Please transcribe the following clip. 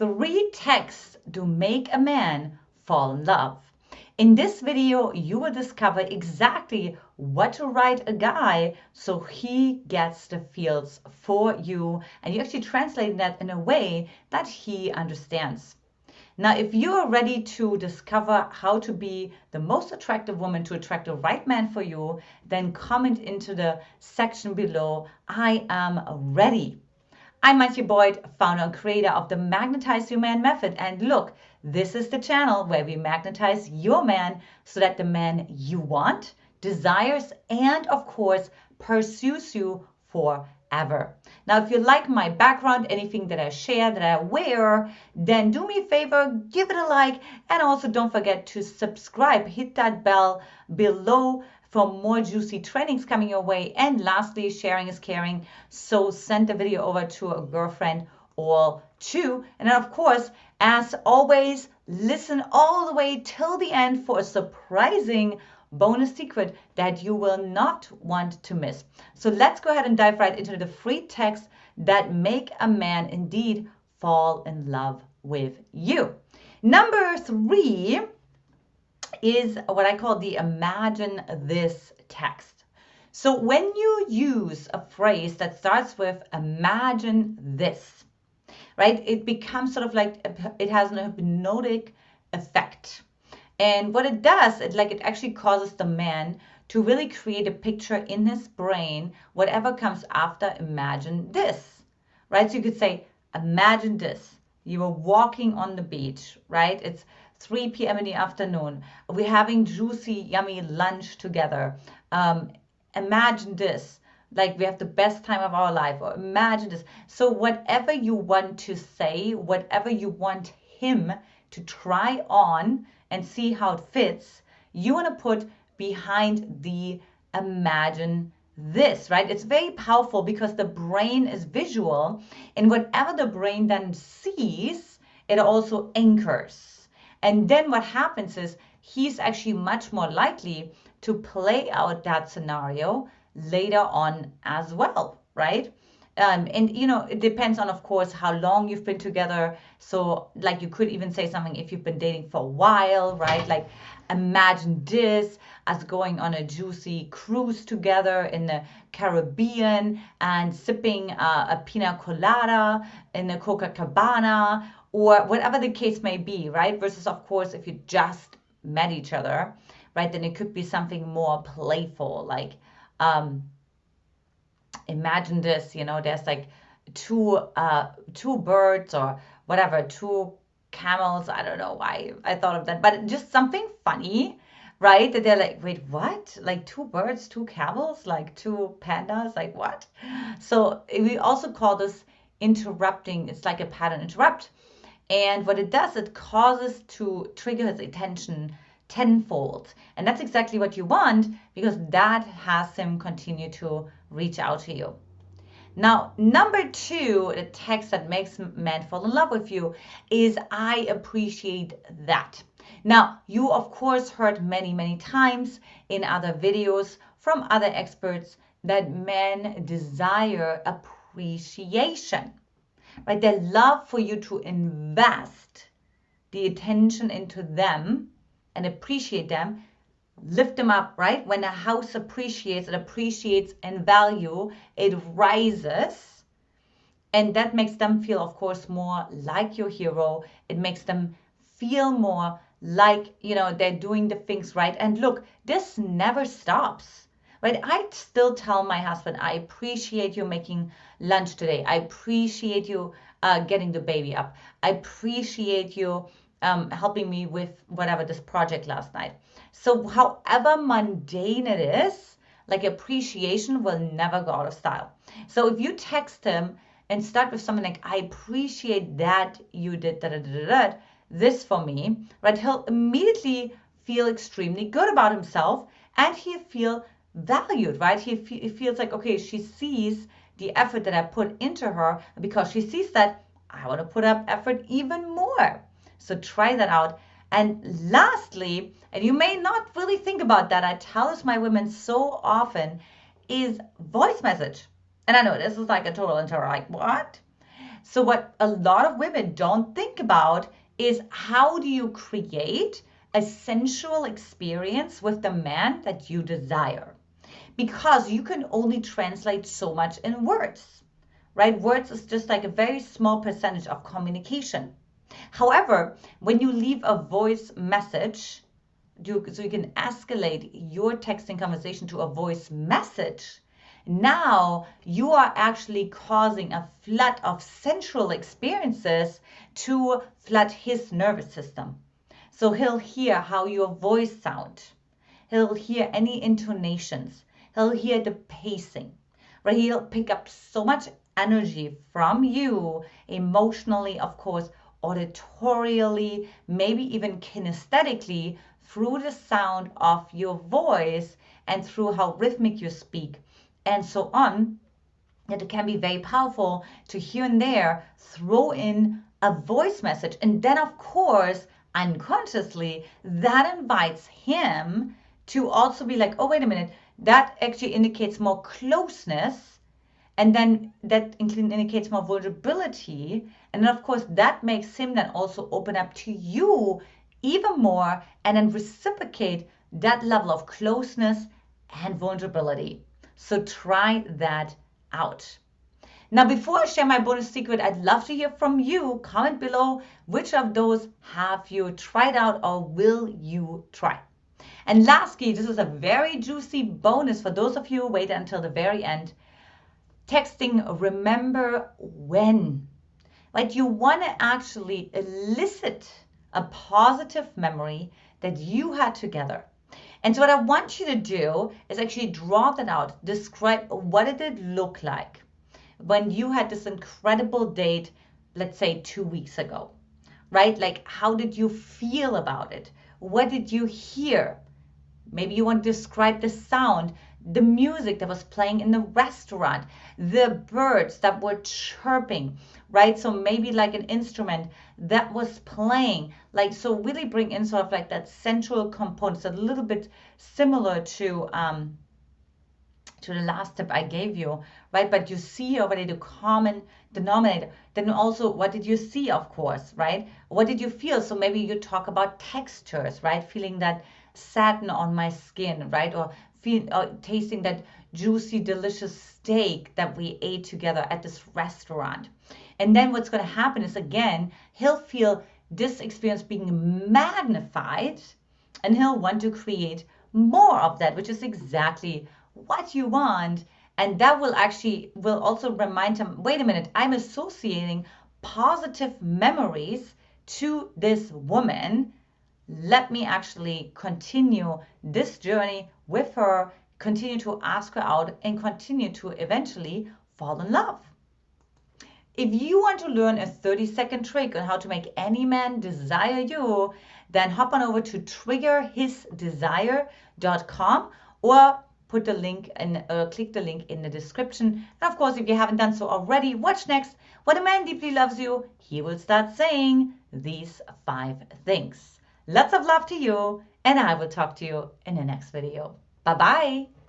3 texts to make a man fall in love. In this video, you will discover exactly what to write a guy so he gets the feels for you, and you actually translate that in a way that he understands. Now, if you are ready to discover how to be the most attractive woman to attract the right man for you, then comment into the section below, I am ready. I'm Antia Boyd, founder and creator of the Magnetize Your Man method. And look, this is the channel where we magnetize your man so that the man you want, desires, and of course, pursues you forever. Now, if you like my background, anything that I share, that I wear, then do me a favor, give it a like, and also don't forget to subscribe. Hit that bell below for more juicy trainings coming your way. And lastly, sharing is caring. So send the video over to a girlfriend or two. And then, of course, as always, listen all the way till the end for a surprising bonus secret that you will not want to miss. So let's go ahead and dive right into the 3 texts that make a man indeed fall in love with you. Number 3 is what I call the imagine this text. So when you use a phrase that starts with imagine this, right, it becomes sort of like it has an hypnotic effect. And what it does, it actually causes the man to really create a picture in his brain, whatever comes after imagine this, right? So you could say, imagine this. You are walking on the beach, right? It's 3 p.m. in the afternoon. We're having juicy, yummy lunch together. Imagine this, like we have the best time of our life, or imagine this. So whatever you want to say, whatever you want him to try on and see how it fits, you want to put behind the imagine this, right? It's very powerful because the brain is visual, and whatever the brain then sees, it also anchors. And then what happens is he's actually much more likely to play out that scenario later on as well, right? And you know, it depends on, of course, how long you've been together. So like you could even say something if you've been dating for a while, right? Like imagine this as going on a juicy cruise together in the Caribbean and sipping a pina colada in the Copacabana, or whatever the case may be, right? Versus, of course, if you just met each other, right, then it could be something more playful, like imagine this, you know, there's like two birds or whatever, 2 camels. I don't know why I thought of that, but just something funny, right? That they're like, wait, what? Like 2 birds, 2 camels, like 2 pandas, like what? So we also call this interrupting. It's like a pattern interrupt. And what it does, it causes to trigger his attention tenfold. And that's exactly what you want, because that has him continue to reach out to you. Now, number 2, the text that makes men fall in love with you is I appreciate that. Now, you of course heard many, many times in other videos from other experts that men desire appreciation, right? They love for you to invest the attention into them and appreciate them, lift them up, right? When a house appreciates, it appreciates in value, it rises. And that makes them feel, of course, more like your hero. It makes them feel more like, you know, they're doing the things right. And look, this never stops, right? I still tell my husband, I appreciate you making lunch today. I appreciate you getting the baby up. I appreciate you helping me with whatever this project last night. So however mundane it is, like appreciation will never go out of style. So if you text him and start with something like, I appreciate that you did this for me, right? He'll immediately feel extremely good about himself, and he'll feel valued, right? He feels like, okay, she sees the effort that I put into her, because she sees that I want to put up effort even more. So try that out. And lastly, and you may not really think about that, I tell this to my women so often, is voice message. And I know this is like a total intro, like what? So what a lot of women don't think about is how do you create a sensual experience with the man that you desire? Because you can only translate so much in words, right? Words is just like a very small percentage of communication. However, when you leave a voice message, so you can escalate your texting conversation to a voice message, now you are actually causing a flood of sensual experiences to flood his nervous system. So he'll hear how your voice sounds. He'll hear any intonations. He'll hear the pacing, right? He'll pick up so much energy from you emotionally, of course, auditorially, maybe even kinesthetically through the sound of your voice and through how rhythmic you speak and so on, that it can be very powerful to here and there throw in a voice message. And then, of course, unconsciously, that invites him to also be like, oh, wait a minute, that actually indicates more closeness. And then that indicates more vulnerability. And then, of course, that makes him then also open up to you even more and then reciprocate that level of closeness and vulnerability. So try that out. Now, before I share my bonus secret, I'd love to hear from you. Comment below which of those have you tried out or will you try. And lastly, this is a very juicy bonus for those of you who waited until the very end. Texting, remember when. Like you want to actually elicit a positive memory that you had together. And so what I want you to do is actually draw that out. Describe what did it look like when you had this incredible date, let's say 2 weeks ago, right? Like how did you feel about it? What did you hear? Maybe you want to describe the sound, the music that was playing in the restaurant, the birds that were chirping, right? So maybe like an instrument that was playing, like, so really bring in sort of like that sensual component, a little bit similar to the last tip I gave you, right? But you see already the common denominator. Then also, what did you see, of course, right? What did you feel? So maybe you talk about textures, right? Feeling that satin on my skin, right? Or tasting that juicy, delicious steak that we ate together at this restaurant. And then what's going to happen is, again, he'll feel this experience being magnified and he'll want to create more of that, which is exactly what you want. And that will also remind him, wait a minute, I'm associating positive memories to this woman. Let me actually continue this journey with her, continue to ask her out, and continue to eventually fall in love. If you want to learn a 30-second trick on how to make any man desire you, then hop on over to triggerhisdesire.com or put the link and click the link in the description. And of course, if you haven't done so already, watch next. When a man deeply loves you, he will start saying these 5 things. Lots of love to you, and I will talk to you in the next video. Bye-bye.